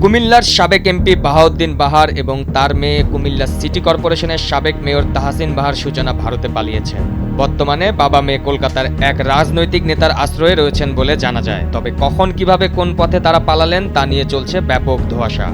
কুমিল্লার সাবেক এমপি বাহাউদ্দিন বাহার এবং তার মেয়ে কুমিল্লা সিটি কর্পোরেশনের সাবেক মেয়র তাহসিন বাহার সূচনা ভারতে পালিয়েছেন। বর্তমানে বাবা মেয়ে কলকাতার এক রাজনৈতিক নেতার আশ্রয়ে রয়েছেন বলে জানা যায়। তবে কখন কিভাবে কোন পথে তারা পালালেন তা নিয়ে চলছে ব্যাপক ধোঁয়াশা।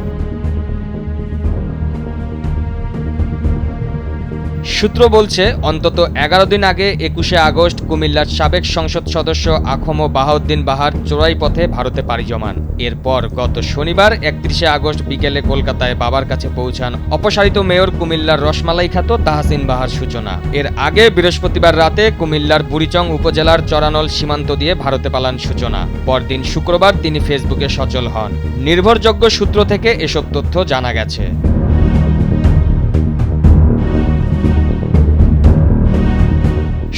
সূত্র বলছে, অন্তত ১১ দিন আগে ২১শে আগস্ট কুমিল্লার সাবেক সংসদ সদস্য আখম বাহাউদ্দিন বাহার চোরাই পথে ভারতে পাড়ি জমান। এরপর গত শনিবার ৩১শে আগস্ট বিকেলে কলকাতায় বাবার কাছে পৌঁছান অপসারিত মেয়র কুমিল্লার রসমালাই খ্যাত তাহসিন বাহার সূচনা। এর আগে বৃহস্পতিবার রাতে কুমিল্লার বুড়িচং উপজেলার চরানল সীমান্ত দিয়ে ভারতে পালান সূচনা। পরদিন শুক্রবার তিনি ফেসবুকে সচল হন। নির্ভরযোগ্য সূত্র থেকে এসব তথ্য জানা গেছে।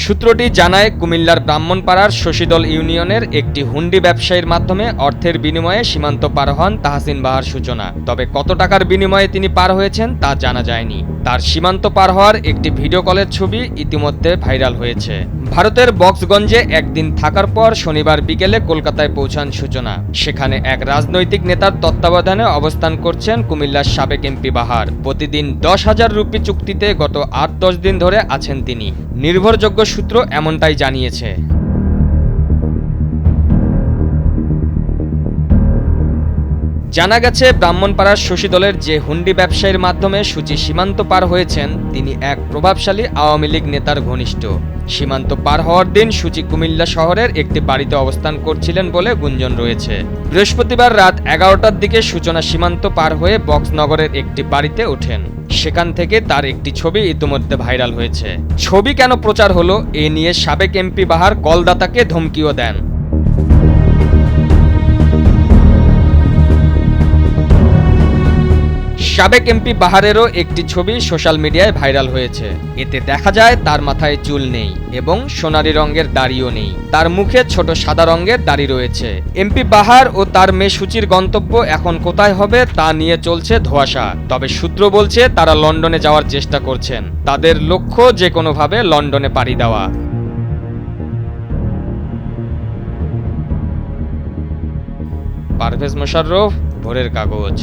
সূত্রটি জানায়, কুমিল্লার ব্রাহ্মণপাড়ার শশীদল ইউনিয়নের একটি হুন্ডি ব্যবসায়ীর মাধ্যমে অর্থের বিনিময়ে সীমান্ত পার হন তাহসিন বাহার সূচনা। তবে কত টাকার বিনিময়ে তিনি পার হয়েছেন তা জানা যায়নি। তার সীমান্ত পার হওয়ার একটি ভিডিও কলের ছবি ইতিমধ্যে ভাইরাল হয়েছে। ভারতের বক্সগঞ্জে একদিন থাকার পর শনিবার বিকেলে কলকাতায় পৌঁছান সূচনা। সেখানে এক রাজনৈতিক নেতার তত্ত্বাবধানে অবস্থান করছেন কুমিল্লার সাবেক এমপি বাহার। প্রতিদিন ১০,০০০ রুপি চুক্তিতে গত ৮-১০ দিন ধরে আছেন তিনি। নির্ভরযোগ্য সূত্র এমনটাই জানিয়েছে। জানা গেছে, ব্রাহ্মণপাড়ার শশীদলের যে হুন্ডি ব্যবসায়ীর মাধ্যমে সূচি সীমান্ত পার হয়েছেন তিনি এক প্রভাবশালী আওয়ামী লীগ নেতার ঘনিষ্ঠ। সীমান্ত পার হওয়ার দিন সূচি কুমিল্লা শহরের একটি বাড়িতে অবস্থান করছিলেন বলে গুঞ্জন রয়েছে। বৃহস্পতিবার রাত ১১টার দিকে সূচনা সীমান্ত পার হয়ে বক্সনগরের একটি বাড়িতে ওঠেন। সেখান থেকে তার একটি ছবি ইতিমধ্যে ভাইরাল হয়েছে। ছবি কেন প্রচার হলো এ নিয়ে সাবেক এমপি বাহার কলদাতাকে ধমকিও দেন। সাবেক এমপি বাহারেরও একটি ছবি সোশ্যাল মিডিয়ায় ভাইরাল হয়েছে। এতে দেখা যায় তার মাথায় চুল নেই এবং সোনালী রঙের দাড়িও নেই। তার মুখে ছোট সাদা রঙের দাড়ি রয়েছে। এমপি বাহার ও তার মেয়ে সূচির গন্তব্য এখন কোথায় হবে তা নিয়ে চলছে ধোঁয়াশা। তবে সূত্র বলছে তারা লন্ডনে যাওয়ার চেষ্টা করছেন। তাদের লক্ষ্য যে কোনোভাবে লন্ডনে পাড়ি দেওয়া। পারভেজ মোশাররফ, ভোরের কাগজ।